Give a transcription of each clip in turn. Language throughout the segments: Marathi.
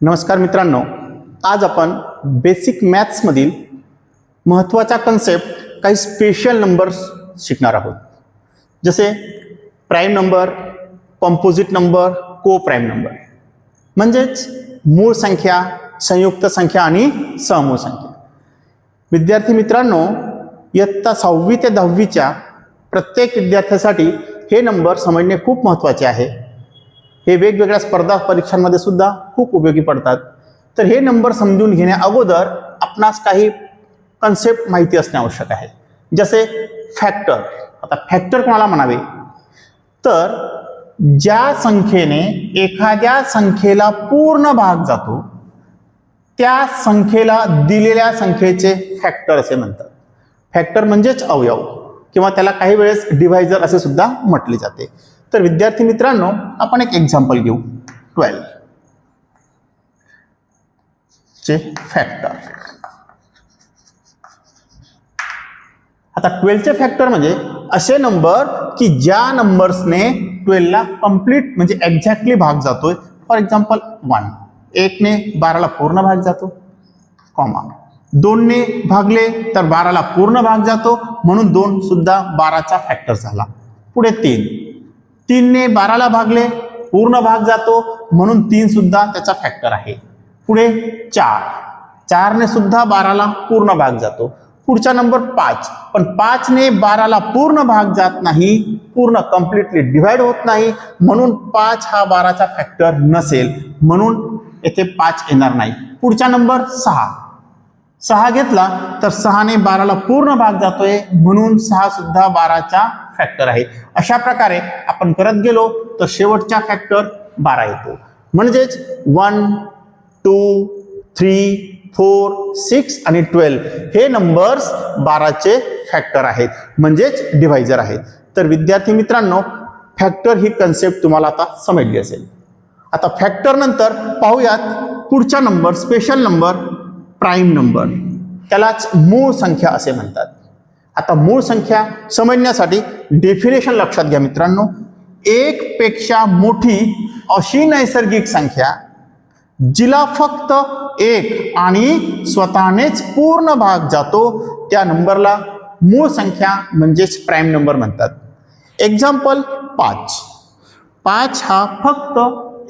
नमस्कार मित्रांनो, आज आपण बेसिक मॅथ्समधील महत्त्वाचा कन्सेप्ट काही स्पेशल नंबर्स शिकणार आहोत. जसे प्राईम नंबर, कॉम्पोजिट नंबर, को प्राईम नंबर म्हणजेच मूळ संख्या, संयुक्त संख्या आणि समूळ संख्या. विद्यार्थी मित्रांनो, इयत्ता 6वी ते 10वीच्या प्रत्येक विद्यार्थ्यासाठी हे नंबर समजणे खूप महत्त्वाचे आहे. हे वेगवेगळ्या स्पर्धा परीक्षांमध्ये सुद्धा खूप उपयोगी पडतात. तर हे नंबर समजून घेण्या अगोदर आपणास काही कन्सेप्ट माहिती असणे आवश्यक आहे. जसे फॅक्टर. आता फॅक्टर कोणाला म्हणावे, तर ज्या संख्येने एखाद्या संख्येला पूर्ण भाग जातो त्या संख्येला दिलेल्या संख्येचे फॅक्टर असे म्हणतात. फॅक्टर म्हणजेच अवयव किंवा त्याला काही वेळेस डिव्हायझर असे सुद्धा म्हटले जाते. तर विद्यार्थी मित्रांनो, आपण एक एक्झाम्पल घेऊ. 12 चे फॅक्टर. आता 12 चे फॅक्टर म्हणजे असे नंबर की ज्या नंबर्सने 12 ला कंप्लीट म्हणजे एक्झॅक्टली भाग जातोय. फॉर एक्झाम्पल 1, 1 ने 12 ला पूर्ण भाग जातो, कॉमा 2 ने भागले तर 12 ला पूर्ण भाग जातो म्हणून 2 सुद्धा 12चा फॅक्टर झाला. पुढे 3 ने 12 ला भागले, पूर्ण भाग जातो म्हणून 3 सुद्धा त्याचा फॅक्टर आहे. पुढे 4 ने सुद्धा 12 ला पूर्ण भाग जातो. पुढचा नंबर 5, पण 5 ने 12 ला पूर्ण भाग जात नाही, पूर्ण कंप्लीटली डिव्हाइड होत नाही म्हणून 5 हा 12चा फॅक्टर नसेल, म्हणून येथे 5 येणार नाही. पुढचा नंबर 6 घेतला तर 6 ने 12 ला पूर्ण भाग जातोय म्हणून 6 सुद्धा 12चा फॅक्टर आहे. अशा प्रकारे आपण करत गेलो तर शेवटचा फॅक्टर 12 येतो. म्हणजेच 1, 2, 3, 4, 6 आणि 12 हे नंबर्स 12चे फॅक्टर आहेत, म्हणजेच डिव्हायझर आहेत. तर विद्यार्थी मित्रांनो, फॅक्टर ही कन्सेप्ट तुम्हाला आता समजली असेल. आता फॅक्टर नंतर पाहूयात पुढचा number, special number prime number. त्यालाच मूळ संख्या असे म्हणतात. आता मूळ संख्या समजण्यासाठी डेफिनेशन लक्षात घ्या मित्रांनो. एक पेक्षा मोठी अशी नैसर्गिक संख्या जिला फक्त एक आणि स्वतःनेच पूर्ण भाग जातो त्या नंबरला मूळ संख्या म्हणजेच प्राईम नंबर म्हणतात. एक्झाम्पल 5 हा फक्त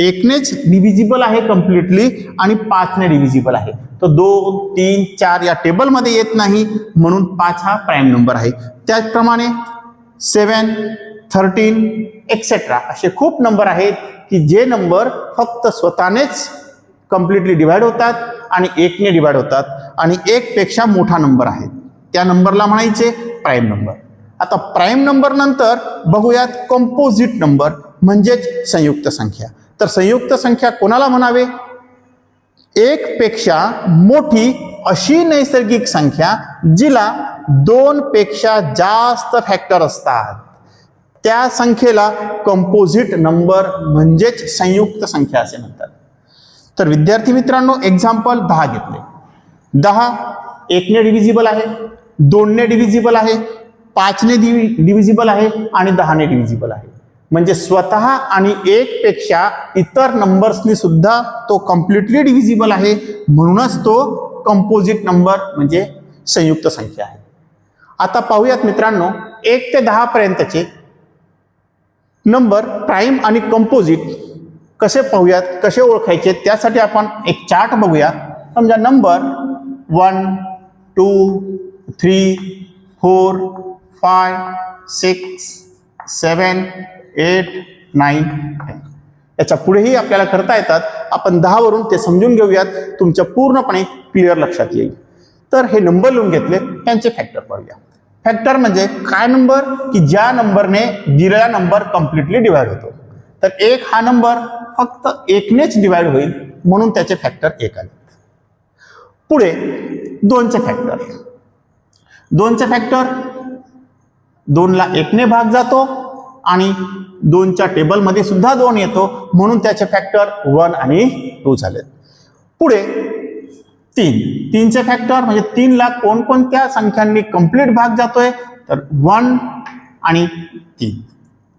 1 नेच डिव्हिजिबल आहे कम्प्लिटली आणि 5 ने डिव्हिजिबल आहे. तो 2, 3, 4 या टेबलमध्ये येत नाही म्हणून 5 हा प्राईम नंबर आहे. त्याचप्रमाणे 7, 13 एक्सेट्रा असे खूप नंबर आहेत की जे नंबर फक्त स्वतःनेच कम्प्लिटली डिव्हाइड होतात आणि 1 ने डिव्हाइड होतात आणि 1 पेक्षा मोठा नंबर आहे, त्या नंबरला म्हणायचे प्राईम नंबर. आता प्राईम नंबर नंतर बघूयात कंपोजिट नंबर म्हणजेच संयुक्त संख्या. तर संयुक्त संख्या कोणाला म्हणावे, एक पेक्षा मोठी अशी नैसर्गिक संख्या जिला 2 पेक्षा जास्त फॅक्टर असतात त्या संख्येला कंपोजिट नंबर म्हणजेच संयुक्त संख्या असे म्हणतात. तर विद्यार्थी मित्रांनो, एक्झाम्पल 10 घेतले. 10 1 ने डिव्हिजिबल आहे, 2 ने डिव्हिजिबल आहे, 5 ने डिव्हिजिबल आहे आणि 10 ने डिव्हिजिबल आहे. म्हणजे स्वतः आणि 1 पेक्षा इतर नंबर्सनी सुद्धा तो कम्प्लिटली डिव्हिजिबल आहे म्हणूनच तो कंपोजिट नंबर म्हणजे संयुक्त संख्या आहे. आता पाहूयात मित्रांनो, 1 ते 10 पर्यंतचे नंबर प्राईम आणि कंपोजिट कसे पाहूयात, कसे ओळखायचे. त्यासाठी आपण एक चार्ट बघूया. समजा नंबर 1, 2, 3, 4, 5, 6, 7, 8, 9, 10 याच्या पुढेही आपल्याला करता येतात. आपण 10 वरून ते समजून घेऊयात, तुमच्या पूर्णपणे क्लिअर लक्षात येईल. तर हे नंबर लिहून घेतले, त्यांचे फॅक्टर पाहूया. फॅक्टर म्हणजे काय नंबर की ज्या नंबरने दिलेला नंबर कम्प्लिटली डिव्हाइड होतो. तर 1 हा नंबर फक्त 1 नेच डिव्हाइड होईल म्हणून त्याचे फॅक्टर 1 आले. पुढे 2चे फॅक्टर. 2चे फॅक्टर 2 ला 1 ने भाग जातो आणि 2च्या टेबलमध्ये सुद्धा 2 येतो म्हणून त्याचे फॅक्टर 1 आणि 2 झाले. पुढे 3चे फॅक्टर म्हणजे 3 ला कोणकोणत्या संख्यांनी कंप्लीट भाग जातोय, तर 1 आणि 3.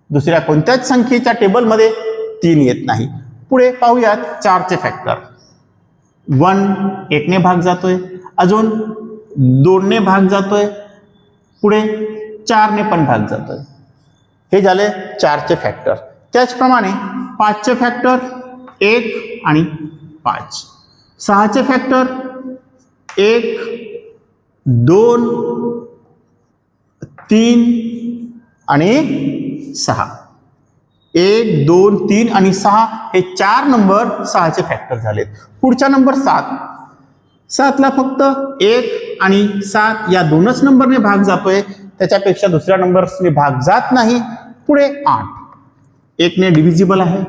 दुसऱ्या कोणत्याच संख्येच्या टेबलमध्ये 3 येत नाही. पुढे पाहूयात 4चे फॅक्टर. 1 1ने भाग जातोय, अजून 2ने भाग जातोय, पुढे 4ने पण भाग जातोय. हे झाले 4चे फॅक्टर. त्याचप्रमाणे 5चे फॅक्टर 1 आणि 5. 6चे फॅक्टर 1 2 3 आणि 6. 1 2 3 आणि 6 हे 4 नंबर 6चे फॅक्टर झालेत. पुढचा नंबर 7. 7ला फक्त 1 आणि 7 या दोनच नंबरने भाग जातोय, त्याच्यापेक्षा दुसऱ्या नंबरने भाग जात नाही. पुढे 8. 1ने डिव्हिजिबल आहे,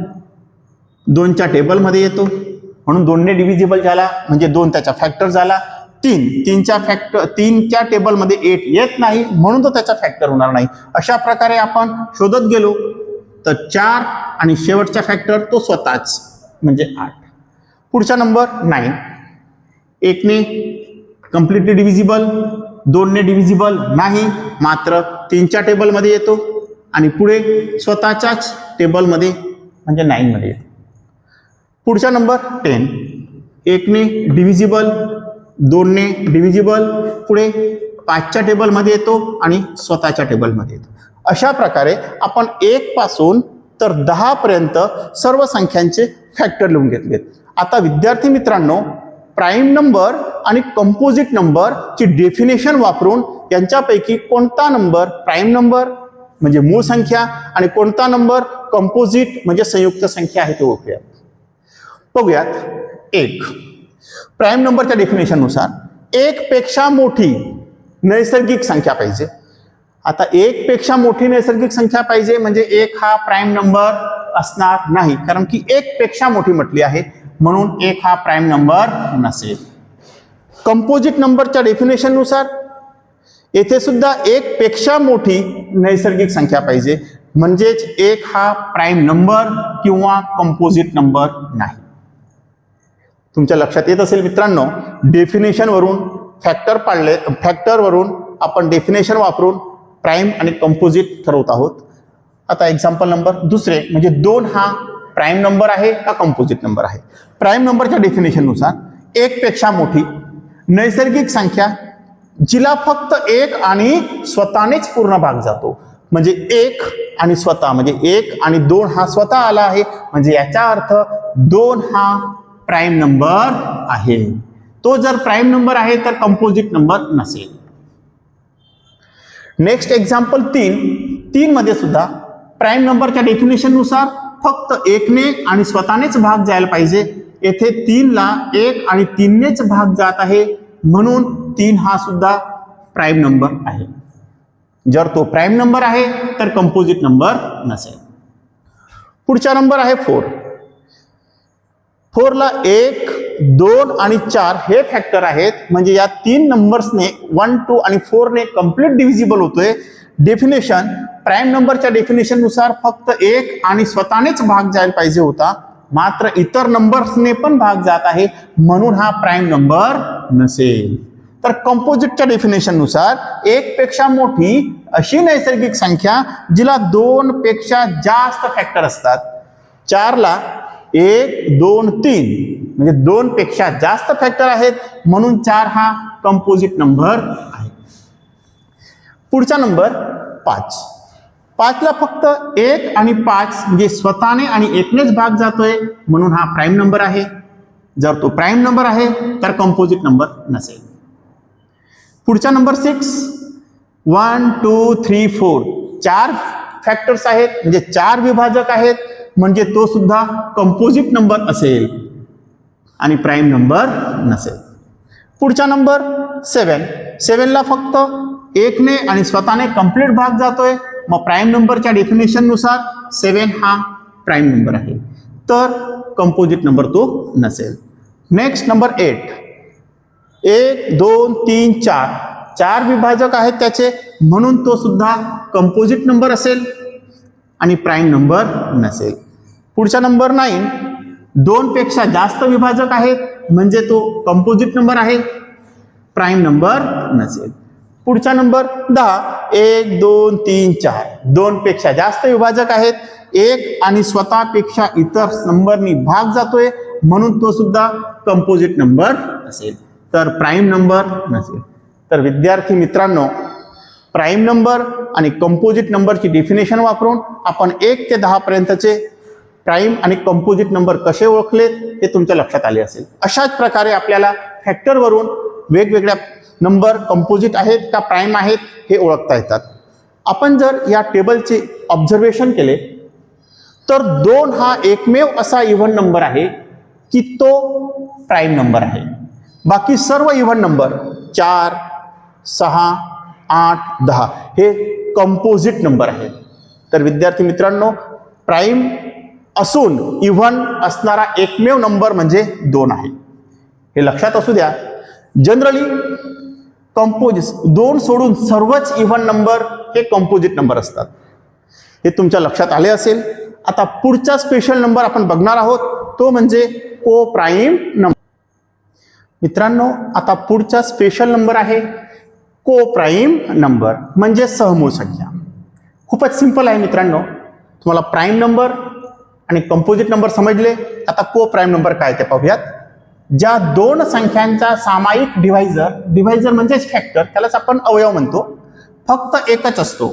2च्या टेबलमध्ये येतो म्हणून 2ने डिव्हिजिबल झाला म्हणजे 2 त्याचा फॅक्टर झाला. 3च्या टेबलमध्ये 8 येत नाही म्हणून तो त्याचा फॅक्टर होणार नाही. अशा प्रकारे आपण शोधत गेलो तर 4 आणि शेवटचा फॅक्टर तो स्वतःच म्हणजे 8. पुढचा नंबर 9. 1ने कम्प्लिटली डिव्हिजिबल, 2ने डिव्हिजिबल नाही, मात्र 3च्या टेबलमध्ये येतो आणि पुढे स्वतःच्याच टेबलमध्ये म्हणजे 9 मध्ये येतो. पुढचा नंबर 10. 1ने डिव्हिजिबल, 2ने डिव्हिजिबल, पुढे 5च्या टेबलमध्ये येतो आणि स्वतःच्या टेबलमध्ये येतो. अशा प्रकारे आपण 1 पासून तर 10 पर्यंत सर्व संख्यांचे फॅक्टर लिहून घेतलेत. आता विद्यार्थी मित्रांनो, प्राईम नंबर आणि कंपोजिट नंबर ची डेफिनेशन वापरून यांच्यापैकी कोणता नंबर प्राईम नंबर म्हणजे मूळ संख्या आणि कोणता नंबर कंपोजिट म्हणजे संयुक्त संख्या आहे ते ओळखूयात. बघूयात. 1. प्राईम नंबरच्या डेफिनेशन नुसार 1 पेक्षा मोठी नैसर्गिक संख्या पाहिजे. आता 1 पेक्षा मोठी नैसर्गिक संख्या पाहिजे म्हणजे 1 हा प्राईम नंबर असणार नाही, कारण की 1 पेक्षा मोठी म्हटली आहे म्हणून 1 हा प्राईम नंबर नसेल. कंपोजिट नंबरच्या डेफिनेशन नुसार येथे सुद्धा 1 पेक्षा मोठी नैसर्गिक संख्या पाहिजे म्हणजेच 1 हा प्राईम नंबर किंवा कंपोजिट नंबर नाही. तुमच्या लक्षात येत असेल मित्रांनो, डेफिनेशन वरून फॅक्टर वरून आपण डेफिनेशन वापरून प्राईम आणि कंपोजिट ठरवत आहोत. आता एक्झाम्पल नंबर दुसरे म्हणजे 2 हा प्राईम नंबर आहे का कंपोजिट नंबर आहे. प्राईम नंबरच्या डेफिनेशन नुसार 1 पेक्षा मोठी नैसर्गिक संख्या जिला फक्त 1 आणि स्वतःनेच पूर्ण भाग जातो, म्हणजे 1 आणि स्वतः म्हणजे 1 आणि 2 हा स्वतः आला आहे म्हणजे याचा अर्थ 2 हा प्राईम नंबर आहे. तो जर प्राईम नंबर आहे तर कंपोजिट नंबर नसेल. नेक्स्ट एक्झाम्पल 3 मध्ये सुद्धा प्राईम नंबरच्या डेफिनेशन नुसार फक्त 1ने आणि स्वतःनेच भाग जायला पाहिजे. येथे 3ला 1 आणि 3नेच भाग जात आहे म्हणून 3 हा सुद्धा प्राईम नंबर आहे. जर तो प्राईम नंबर आहे तर कंपोजिट नंबर नसेल. पुढचा नंबर आहे 4. 4ला 1 2 आणि 4 हे फॅक्टर आहेत म्हणजे या 3 नंबर्सने 1 2 आणि 4ने कंप्लीट डिव्हिजिबल होतोय. डेफिनेशन प्राईम नंबरच्या डेफिनेशन नुसार फक्त 1 आणि स्वतःनेच भाग जायला पाहिजे होता, मात्र इतर नंबर्सने पण भाग जात आहे म्हणून हा प्राईम नंबर नसेल. तर कंपोजिटच्या डेफिनेशन नुसार 1 पेक्षा मोठी अशी नैसर्गिक संख्या जिला 2 पेक्षा जास्त फॅक्टर असतात. 4ला 1 2 3 म्हणजे 2 पेक्षा जास्त फॅक्टर आहेत म्हणून 4 हा कंपोजिट नंबर आहे. पुढचा नंबर 5. 5ला फक्त 1 आणि 5 म्हणजे स्वतःने आणि 1नेच भाग जातोय म्हणून हा प्राईम नंबर आहे. जर तो प्राईम नंबर आहे तर कंपोजिट नंबर नसेल. पुढचा नंबर 6. 1 2 3 4 4 फॅक्टर्स आहेत म्हणजे 4 विभाजक आहेत म्हणजे तो सुद्धा कंपोजिट नंबर असेल आणि प्राईम नंबर नसेल. पुढचा नंबर 7. 7ला फक्त 1ने आणि स्वतःने कंप्लीट भाग जातोय मग प्राईम नंबरच्या डेफिनेशन नुसार 7 हा प्राईम नंबर आहे तर कंपोजिट नंबर तो नसेल. Next number 8. 1 2 3 4 4 विभाजक आहेत त्याचे म्हणून तो सुद्धा कंपोजिट नंबर असेल आणि प्राईम नंबर नसेल. पुढचा नंबर 9. 2 पेक्षा जास्त विभाजक आहेत म्हणजे तो कंपोजिट नंबर आहे, प्राईम नंबर नसेल. पुढचा नंबर 10. 1 2 3 4 2 पेक्षा जास्त विभाजक आहेत, 1 आणि स्वतःपेक्षा इतर नंबरनी भाग जातोय म्हणून तो सुद्धा कंपोजिट नंबर असेल, तर प्राईम नंबर नसेल. तर विद्यार्थी मित्रांनो, प्राईम नंबर आणि कंपोजिट नंबरची डेफिनेशन वापरून आपण 1 ते 10 पर्यंतचे प्राईम आणि कंपोजिट नंबर कसे ओळखलेत हे तुमच्या लक्षात आले असेल. अशाच प्रकारे आपल्याला फॅक्टरवरून वेगवेगळ्या नंबर कंपोजिट आहेत का प्राईम आहेत हे ओळखता येतात. आपण जर या टेबलचे ऑब्झर्वेशन केले तर 2 हा एकमेव असा इव्हन नंबर आहे की तो प्राईम नंबर आहे. बाकी सर्व इव्हन नंबर 4, 6, 8, 10 हे कंपोजिट नंबर आहेत. तर विद्यार्थी मित्रांनो, प्राईम असून इव्हन असणारा एकमेव नंबर म्हणजे 2 आहे, हे लक्षात असू द्या. जनरली कंपोजिट 2 सोडून सर्वच इव्हन नंबर हे कंपोजिट नंबर असतात, हे तुमच्या लक्षात आले असेल. आता पुढचा स्पेशल नंबर आपण बघणार आहोत, तो म्हणजे को प्राईम नंबर. मित्रांनो, आता पुढचा स्पेशल नंबर आहे को प्राईम नंबर म्हणजे सहमूळ संख्या. खूपच सिंपल आहे मित्रांनो. तुम्हाला प्राईम नंबर आणि कंपोजिट नंबर समजले. आता को प्राईम नंबर काय ते पाहूयात. ज्या 2 संख्यांचा सामायिक डिव्हायझर म्हणजेच फॅक्टर, त्यालाच आपण अवयव म्हणतो, फक्त एकच असतो,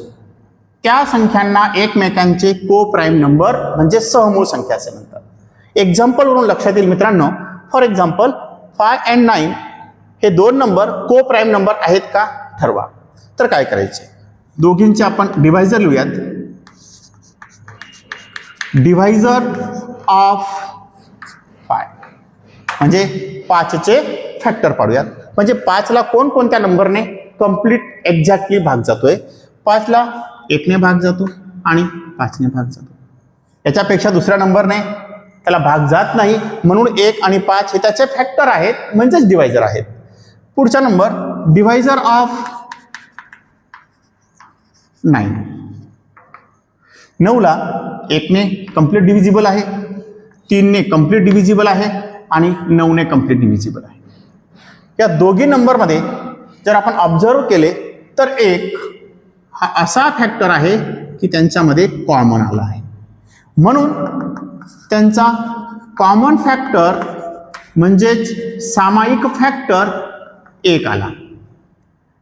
त्या संख्यांना एकमेकांचे को प्राईम नंबर म्हणजे सहमूळ संख्या असे म्हणतात. एक्झाम्पल वरून लक्षात येईल मित्रांनो. फॉर एक्झाम्पल 5 and 9 हे 2 नंबर को प्राईम नंबर आहेत का ठरवा. तर काय करायचे, दोघींचे आपण डिव्हायझर लिहूयात. डिव्हायझर ऑफ 5 म्हणजे 5चे फॅक्टर पाडूयात. म्हणजे 5ला कोणकोणत्या नंबरने कंप्लीट एक्झॅक्टली भाग जातोय. 5ला 1ने भाग जातो आणि 5ने भाग जातो. याच्यापेक्षा दुसऱ्या नंबरने त्याला भाग जात नाही, म्हणून 1 आणि 5 हे त्याचे फॅक्टर आहेत म्हणजेच डिव्हायझर आहेत. पुढचा नंबर डिव्हायझर ऑफ 9. 9ला 1ने कंप्लीट डिव्हिजिबल आहे, 3ने कंप्लीट डिव्हिजिबल आहे आणि 9ने कंप्लीट डिव्हिजिबल आहे. या दोघी नंबरमध्ये जर आपण ऑब्झर्व केले तर 1 हा असा फॅक्टर आहे की त्यांच्यामध्ये कॉमन आला आहे, म्हणून त्यांचा कॉमन फॅक्टर म्हणजेच सामायिक फॅक्टर 1 आला.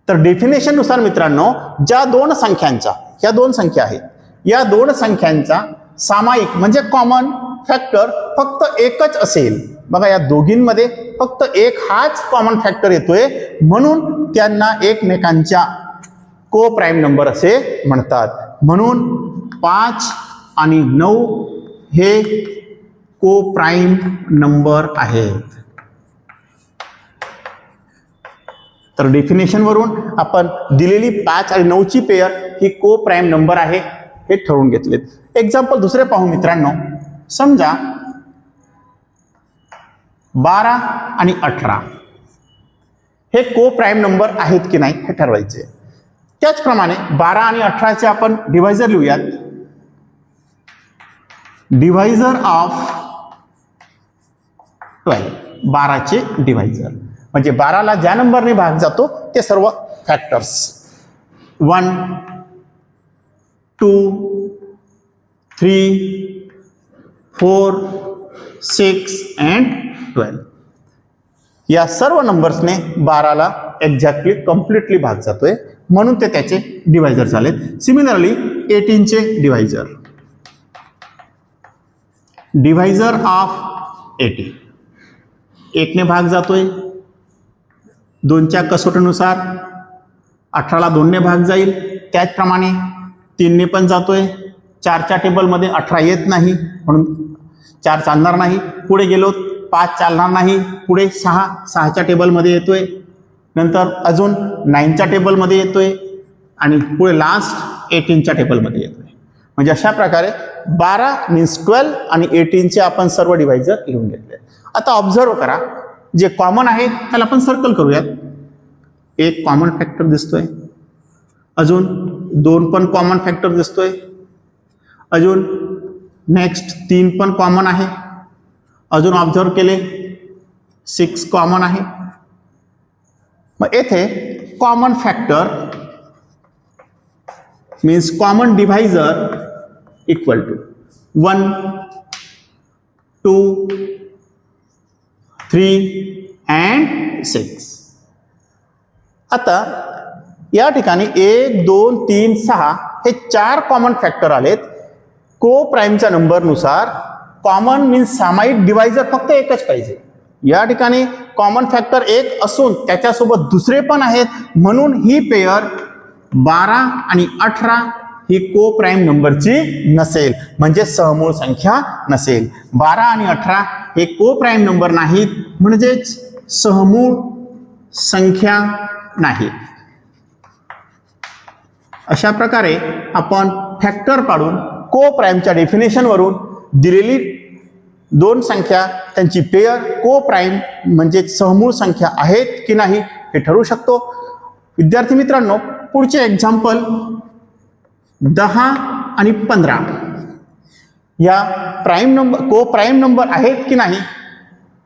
तर डेफिनेशन नुसार मित्रांनो, ज्या 2 संख्यांचा, ह्या 2 संख्या आहेत, या 2 संख्यांचा सामायिक म्हणजे कॉमन फॅक्टर फक्त एकच असेल. बघा, या दोघींमध्ये फक्त 1 हाच कॉमन फॅक्टर येतोय, म्हणून त्यांना एकमेकांच्या को प्राईम नंबर असे म्हणतात. म्हणून 5 आणि 9 हे को प्राईम नंबर आहेत. तर डेफिनेशन वरून आपण दिलेली 5 आणि 9ची पेयर ही को प्राईम नंबर आहे हे ठरवून घेतलेत. एक्झाम्पल दुसरे पाहू मित्रांनो. समजा 12 आणि 18 हे को प्राईम नंबर आहेत की नाही हे ठरवायचे. त्याचप्रमाणे 12 आणि 18चे आपण डिव्हायझर लिहूयात. डिव्हायझर ऑफ 12, 12चे डिव्हायझर म्हणजे 12ला ज्या नंबरने भाग जातो ते सर्व फॅक्टर्स 1, 2, 3, 4, 6 and 12 या सर्व नंबर्सने 12ला एक्झॅक्टली कम्प्लिटली भाग जातोय, म्हणून ते त्याचे डिव्हायझर झालेत. सिमिलरली 18चे डिव्हायझर, डिव्हायझर ऑफ 80 1ने भाग जातोय, 2च्या कसोटीनुसार 18ला 2ने भाग जाईल. त्याचप्रमाणे 3ने पण जातोय. 4च्या टेबलमध्ये 18 येत नाही, म्हणून 4 चालणार नाही. पुढे गेलो 5 चालणार नाही. पुढे 6च्या टेबलमध्ये येतोय. नंतर अजून 9च्या टेबलमध्ये येतोय आणि पुढे लास्ट 18च्या टेबलमध्ये येतोय. म्हणजे अशा प्रकारे 12 मीन्स 12 आणि 18चे आपण सर्व डिव्हायझर लिहून घेतले. आता ऑब्झर्व करा, जे कॉमन आहे त्याला आपण सर्कल करूयात. 1 कॉमन फॅक्टर दिसतोय, अजून 2 पण कॉमन फॅक्टर दिसतोय, अजून नेक्स्ट 3 पण कॉमन आहे, अजून ऑब्झर्व केले 6 कॉमन आहे. मग येथे common factor means common divisor equal to 1, 2, 3 and 6. आता या ठिकाणी 1 2 3 6 हे 4 कॉमन फॅक्टर आलेत. को प्राईमच्या नंबरनुसार कॉमन मीन्स सामायिक डिवायझर फक्त एकच पाहिजे. या ठिकाणी कॉमन फॅक्टर 1 असून त्याच्यासोबत दुसरे पण आहेत, म्हणून ही पेयर 12 आणि 18 ही को प्राईम नंबरची नसेल, म्हणजे सहमूळ संख्या नसेल. 12 आणि 18 हे को प्राईम नंबर नाहीत, म्हणजेच सहमूळ संख्या नाही. अशा प्रकारे आपण फॅक्टर पाडून को प्राईमच्या डेफिनेशनवरून दिलेली दोन संख्या त्यांची पेयर को प्राईम म्हणजे सहमूळ संख्या आहेत की नाही हे ठरवू शकतो. विद्यार्थी मित्रांनो, पुढचे एक्झाम्पल 10 आणि 15 या प्राईम नंबर को प्राईम नंबर आहेत की नाही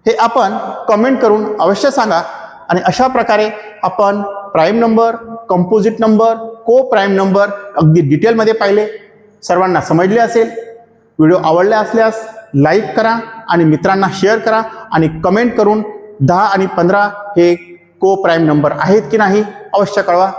हे आपण कमेंट करून अवश्य सांगा. आणि अशा प्रकारे आपण प्राईम नंबर, कंपोजिट नंबर, को प्राईम नंबर अगदी डिटेलमध्ये पाहिले. सर्वांना समजले असेल. व्हिडिओ आवडला असल्यास लाईक करा आणि मित्रांना शेअर करा आणि कमेंट करून 10 आणि 15 हे को प्राईम नंबर आहेत की नाही अवश्य कळवा.